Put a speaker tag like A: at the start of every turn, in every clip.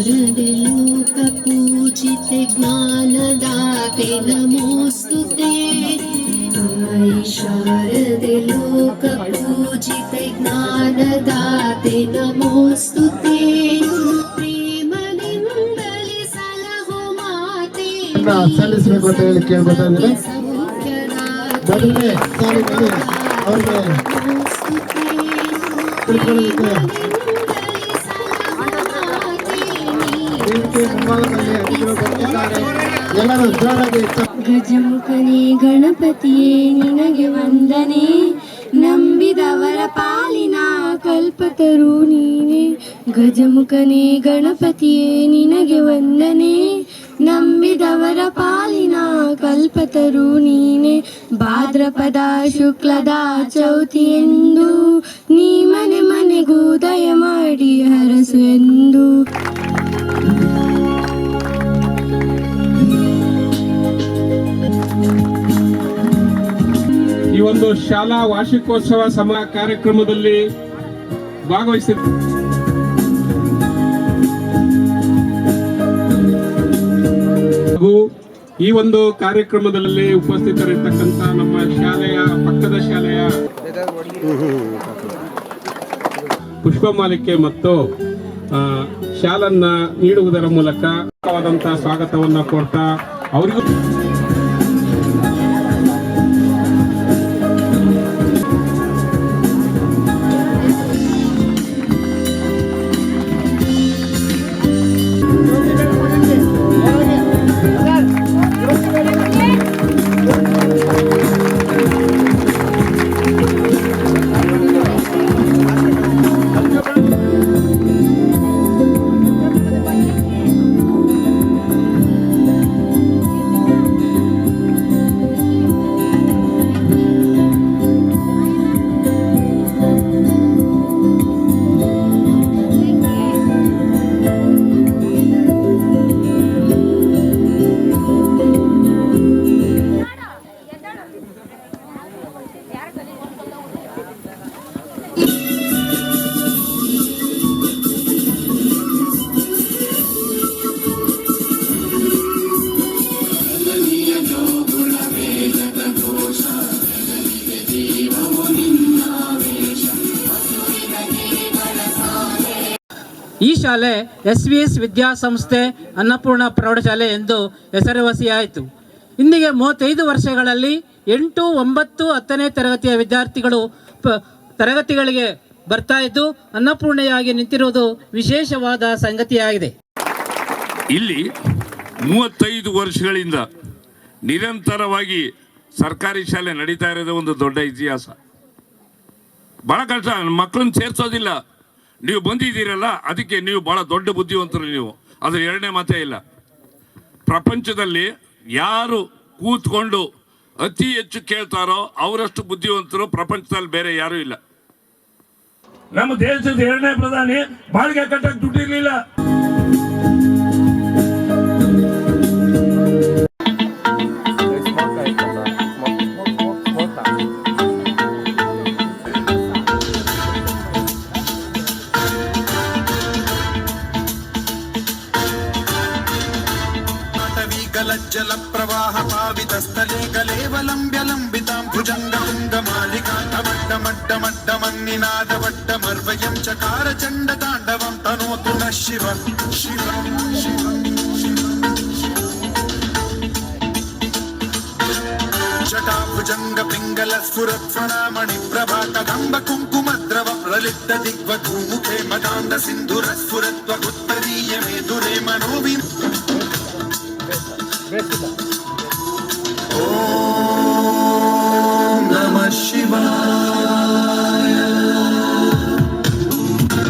A: शारदे लोकपूजिते ज्ञानदाते नमोऽस्तुते। आई शारदे लोकपूजिते ज्ञानदाते नमोऽस्तुते। प्रेमದಿಂದಲೇ ಸಲಹೋ ಮಾತೆ
B: ಸಲ್ಲಿಸಬೇಕು ಅಂತ ಹೇಳಿ ಕೇಳ್ಕೊತಾ ಇದ್ದೀನಿ. ಅವ್ರಿಗೆ ತಿಳ್ಕೊಳ್ಳೋದಕ್ಕೆ ಎಲ್ಲರೂ ಜೋರಾಗಿ
A: ಗಜಮುಖನೇ ಗಣಪತಿಯೇ ನಿನಗೆ ವಂದನೆ, ನಂಬಿದವರ ಪಾಲಿನ ಕಲ್ಪತರು ನೀನೆ. ಗಜಮುಖನೇ ಗಣಪತಿಯೇ ನಿನಗೆ ವಂದನೆ, ನಂಬಿದವರ ಪಾಲಿನ ಕಲ್ಪತರು ನೀನೆ. ಭಾದ್ರಪದ ಶುಕ್ಲದ ಚೌತಿಯೆಂದು ನೀ ಮನೆ ಮನೆಗೂ ದಯ ಮಾಡಿ ಹರಸು ಎಂದು.
C: ಈ ಒಂದು ಶಾಲಾ ವಾರ್ಷಿಕೋತ್ಸವ ಕಾರ್ಯಕ್ರಮದಲ್ಲಿ ಭಾಗವಹಿಸಿದ ಈ ಒಂದು ಕಾರ್ಯಕ್ರಮದಲ್ಲಿ ಉಪಸ್ಥಿತರಿರ್ತಕ್ಕಂಥ ನಮ್ಮ ಶಾಲೆಯ ಪಕ್ಕದ ಶಾಲೆಯ ಪುಷ್ಪಮಾಲಿಕೆ ಮತ್ತು ಶಾಲನ್ನ ನೀಡುವುದರ ಮೂಲಕ ಸ್ವಾಗತವನ್ನ ಕೊಡ್ತಾ ಅವರಿಗೂ
D: ಈ ಶಾಲೆ SVS ವಿದ್ಯಾಸಂಸ್ಥೆ ಅನ್ನಪೂರ್ಣ ಪ್ರೌಢಶಾಲೆ ಎಂದು ಹೆಸರುವಾಸಿಯಾಯಿತು. ಇಂದಿಗೆ 35 ವರ್ಷಗಳಲ್ಲಿ 8, 9, 10ನೇ ತರಗತಿಯ ವಿದ್ಯಾರ್ಥಿಗಳು ತರಗತಿಗಳಿಗೆ ಬರ್ತಾ ಇದ್ದು ಅನ್ನಪೂರ್ಣೆಯಾಗಿ ನಿಂತಿರುವುದು ವಿಶೇಷವಾದ ಸಂಗತಿಯಾಗಿದೆ.
E: ಇಲ್ಲಿ 35 ವರ್ಷಗಳಿಂದ ನಿರಂತರವಾಗಿ ಸರ್ಕಾರಿ ಶಾಲೆ ನಡೀತಾ ಇರೋದು ಒಂದು ದೊಡ್ಡ ಇತಿಹಾಸ. ಬಹಳ ಕಷ್ಟ, ಮಕ್ಕಳನ್ನ ಸೇರ್ಸೋದಿಲ್ಲ. ನೀವು ಬಂದಿದ್ದೀರಲ್ಲ, ಅದಕ್ಕೆ ನೀವು ಬಹಳ ದೊಡ್ಡ ಬುದ್ಧಿವಂತರು. ನೀವು ಅದ್ರ ಎರಡನೇ ಮಾತೇ ಇಲ್ಲ. ಪ್ರಪಂಚದಲ್ಲಿ ಯಾರು ಕೂತ್ಕೊಂಡು ಅತಿ ಹೆಚ್ಚು ಕೇಳ್ತಾರೋ ಅವರಷ್ಟು ಬುದ್ಧಿವಂತರು ಪ್ರಪಂಚದಲ್ಲಿ ಬೇರೆ ಯಾರು ಇಲ್ಲ. ನಮ್ಮ ದೇಶದ 2ನೇ ಪ್ರಧಾನಿ ಬಾಡಿಗೆ ಕಟ್ಟಕ್ಕೆ ದುಡ್ಡಿರ್ಲಿಲ್ಲ.
F: जल प्रवाह पावितस्थले कलेवलंब्य लंबितां भुजंगलिंगमालिकाण्डमड्डमड्डमड्डमन्निनादवड्डमर्वयं चकार चण्ड ताण्डवं तनोतु नः शिव शिव शिव जटाभुजंग पिंगल स्फुरत्फणामणि प्रभा कदंब कुंकुमद्रव प्रलिप्त दिग्वधूमुखे मदान्ध सिन्धुर स्फुरत्वगुत्तरीय मेधुरे मनोविन् ओम नमः शिवाय।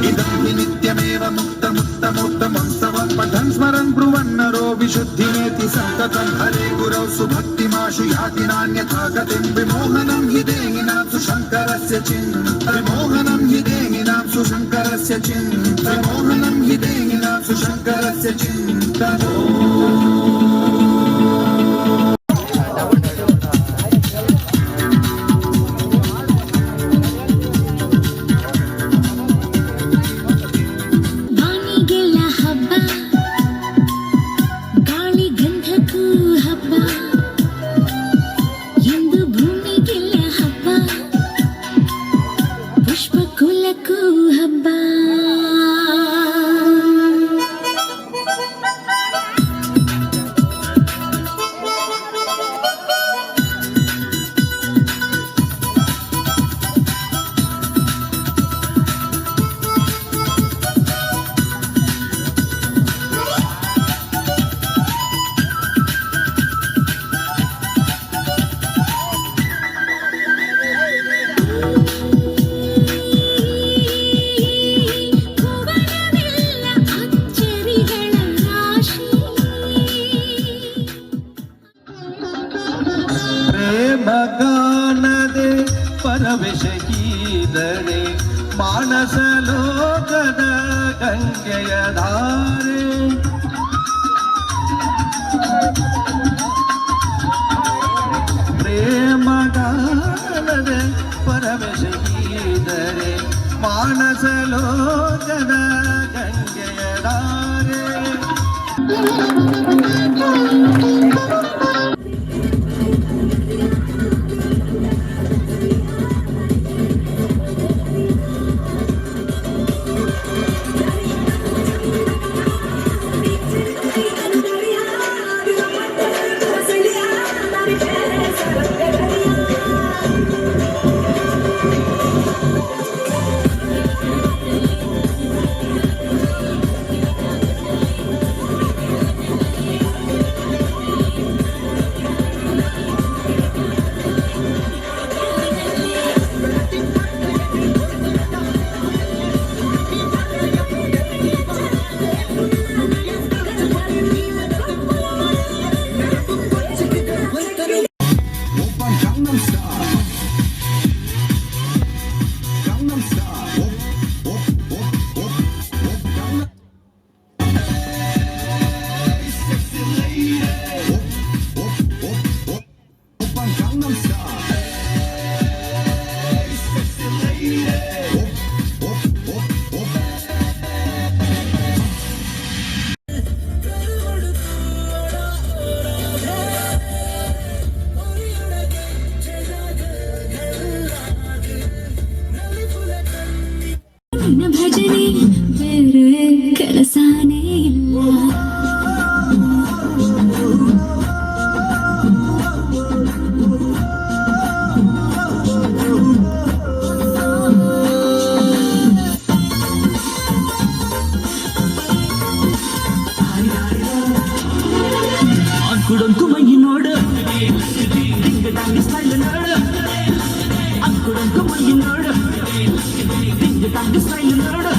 F: इदं हि नित्यमेव मुक्तमुत्तमोत्तमं स्तवं पठन् स्मरन् ब्रुवन् नरो विशुद्धिमेति सन्ततं हरे गुरौ सुभक्तिमाशु याति नान्यथा गतिं विमोहनं हि देहिनां सुशङ्करस्य चिन्ता विमोहनं हि देहिनां सुशङ्करस्य चिन्ता विमोहनं हि देहिनां सुशङ्करस्य चिन्ता। ಬೆಸೆಯಿದರೆ ಮಾನಸ ಲೋಕದ ಗಂಗೆಯ ಧಾರೆ ಪ್ರೇಮಗಾನದ ಪರಮೆಸೆಯಿದರೆ ಮಾನಸ ಲೋಕದ ಗಂಗೆಯ ಧಾರೆ
A: ಭಜನೆ ಬೇರೆ ಕೆಲಸನೇ ಇಲ್ಲ
G: ಅಕ್ಕುಡಂಕು ಮೈ ನೋಡು ಡಿಂಗಡಾಂಗಿ ಸ್ಟೈಲ್ ನೋಡು ಅಕ್ಕುಡಂಕು ಮೈ ನೋಡು ಡಿಂಗಡಾಂಗಿ ಸ್ಟೈಲ್ ನೋಡು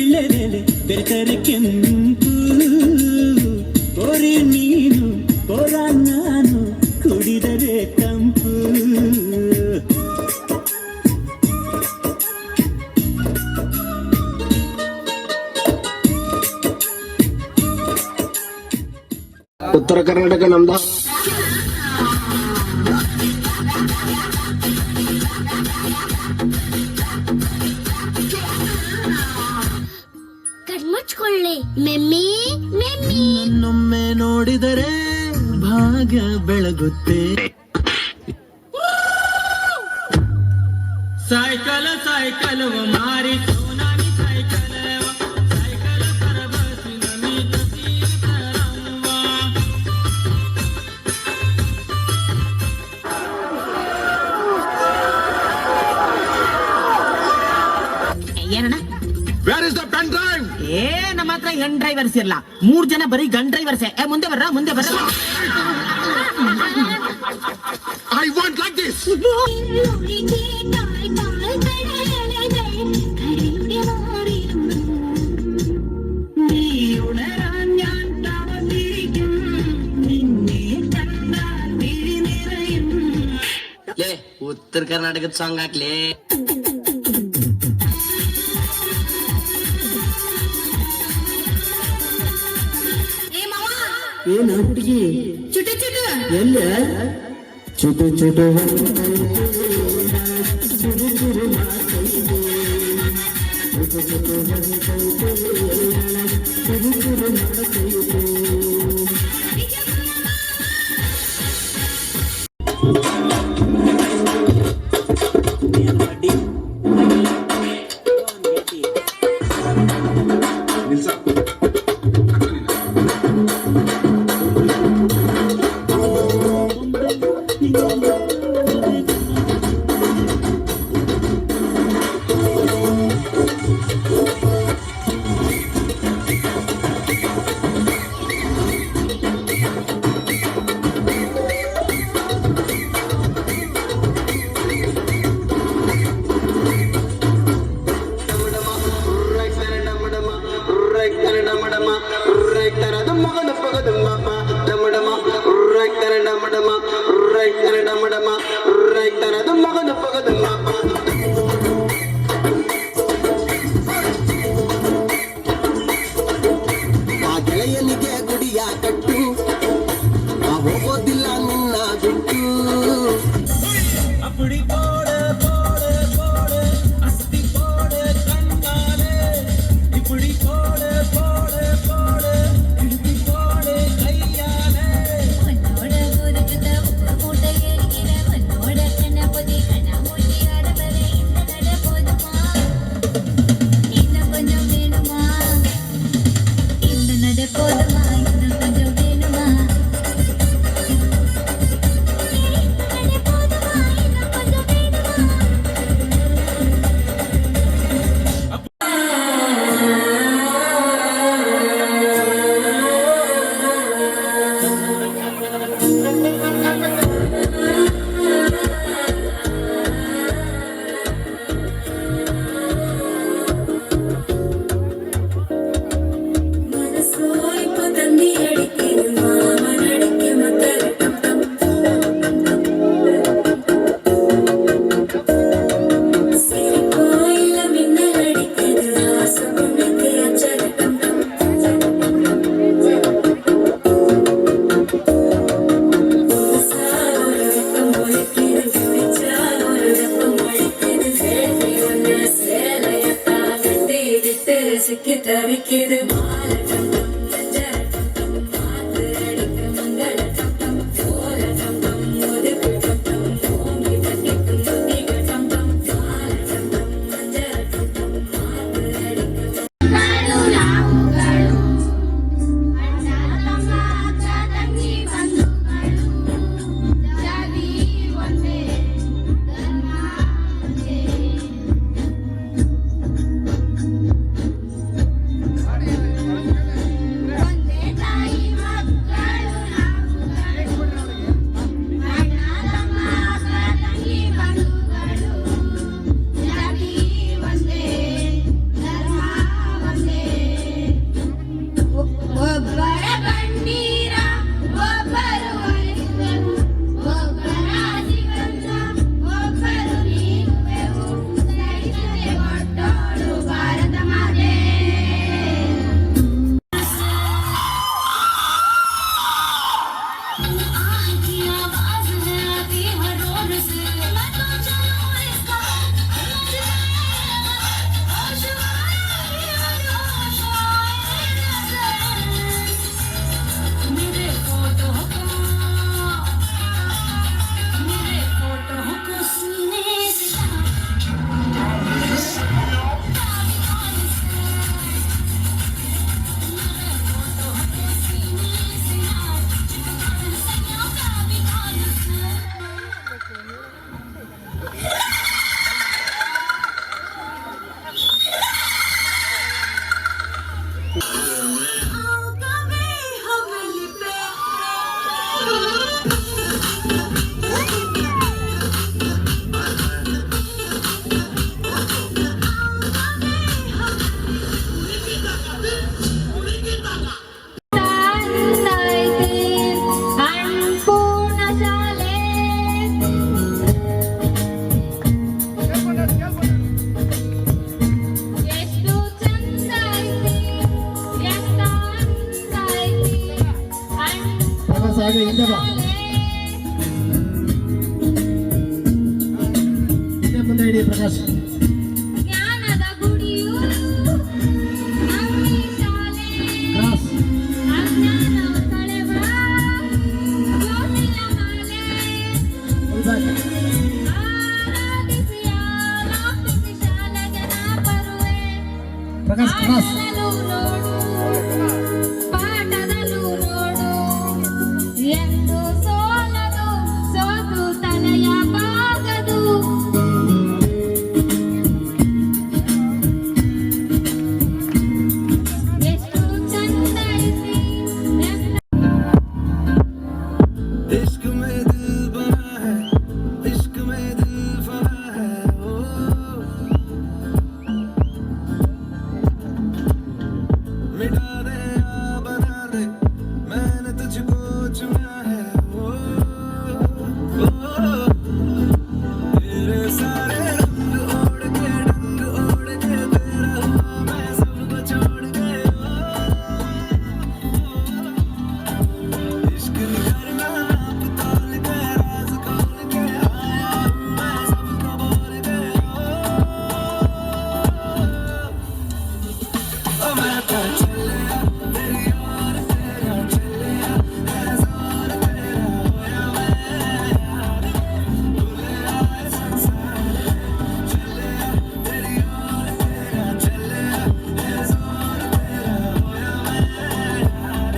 G: ವೀಳೆದೆಲೆ ಬೆರೆತರೆ ಕೆಂಪು ಕೋರಿ ನೀನು ಕೋರ ನಾನು ಕುಡಿದರೆ ತಂಪು
B: ಉತ್ತರ ಕರ್ನಾಟಕ ನಮ್ದ.
A: ಕಣ್ಮುಚ್ಕೊಳ್ಳಿ ಮೆಮ್ಮಿ ಮೆಮ್ಮಿ.
G: ನನ್ನೊಮ್ಮೆ ನೋಡಿದರೆ ಭಾಗ್ಯ ಬೆಳಗುತ್ತೆ. ಸೈಕಲ್ ಸೈಕಲ್ ಮಾರಿ ಸೋನಾನಿ ಸೈಕಲ್ ಸೈಕಲ್ पर बस नमी तस्वीर करवा. ಏನಣ್ಣ
F: Where is the pen drive?
G: ನಮ್ಮ ಹತ್ರ ಹೆಣ್ ಡ್ರೈವರ್ಸ್ ಇರಲ್ಲ, 3 ಜನ ಬರೀ ಗನ್ ಡ್ರೈವರ್ಸ್. ಮುಂದೆ ಬರ್ರ
F: I want like this.
G: ಉತ್ತರ ಕರ್ನಾಟಕದ ಸಾಂಗ್ ಹಾಕ್ಲಿ. ಏನ ಹುಡುಗಿ
A: ಚುಟು ಚುಟು
G: ಎಲ್ಲ ಚುಟು ಚುಟು ಆ ಗೆಳೆಯನಿಗೆ ಗುಡಿಯ ಕಟ್ಟು, ಆ ಹೋಗೋದಿಲ್ಲ ನಿನ್ನ ಬಿಟ್ಟು. ಅಪ್ಪಡಿ ಪೋಡೆ ಪೋಡೆ ಪೋಡೆ ಅಸ್ತಿ ಪೋಡೆ ಕಣ್ಣಾಲೆ, ಇಪ್ಪಡಿ ಪೋಡೆ ಪೋಡೆ ಪೋಡೆ ಹಿಡಿದು ಪೋಡೆ ಕೈಯಾಲೆ.
A: ಒನ್ನೋಡ ಗುರುಜುತ ಊಟ ಏರಿಗಿರ ಒನ್ನೋಡ ಕಣಪತಿ ಕಣ ಮುಟ್ಟಿ ಆಡಬರೆ ಇಂದ ನಡೆಬೋದಮ್ಮ ಇನ್ನ ಕೊಂಚಂ ವೇಣುಮಾ ಇಂದ ನಡೆಬೋದಮ್ಮ ಇನ್ನ ಕೊಂಚಂ ವೇಣುಮಾ ಸಿಕ್ಕಿ ತರಿಕಿದು ಮಾಲ ಟಂ ಟಂ ಜರ ಟಂ ಟಂ ಮಾತು ಅಡಿಕ ಮಂಗಳ ಟಂ ಟಂ ಓಲ ಟಂ ಟಂ ಓದಕು ಟಂ ಟಂ ಓಂಗಿ ತಟ್ಟಿಕು ಮುಗಿಗ ಟಂ ಟಂ ಮಾಲ ಟಂ ಟಂ ಜರ ಟಂ ಟಂ ಮಾತು ಅಡಿಕ ಗಳು ರಾವುಗಳು ಅಣ್ಣ ತಮ್ಮ ಅಕ್ಕ ತಂಗಿ ಬಂಧುಗಳು ಜಾತಿ ಒಂದೇ ಧರ್ಮ ಒಂದೇ ಜ್ಞಾನದ ಗುಡಿಯು ನಮ್ಮಿ ಶಾಲೆ ಅಜ್ಞಾನವ ಕಳೆವ ಜ್ಯೋತಿಯ ಮಾಲೆ ಆರಾಧಿಸಿ ಆಲಾಪಿಸಿ ಶಾಲೆಗೆ ನಾ ಬರುವೆ ಆಟದಲ್ಲೂ ನೋಡು ಪಾಠದಲ್ಲೂ ನೋಡು ಎಂದು ಸೋಲದು ಸೋತು ತಲೆಯಾಗದು ಎಷ್ಟು ಚಂದ ಐತಿ
F: इश्क में दिल बना है इश्क में दिल फना है ओ मिटा दे या बना दे मैंने तुझको चुना है ओ तेरे सारे रंग ओढ़ के तेरा हुआ मैं सबको छोड़ के इश्क करना नाप तोल के राज खोल के आया हूँ मैं सबको बोल के ओ मैं तो चलिया तेरी और तेरा चलिया है जोर तेरा होया मैं यार भूले आए संसार चलिया तेरी और तेरा चलिया है जोर तेरा होया मैं यार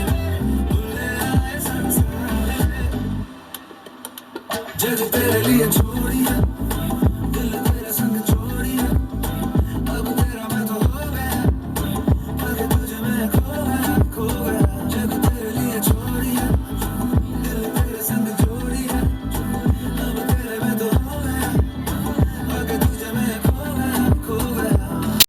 F: भूले आए संसार जग तेरे लिए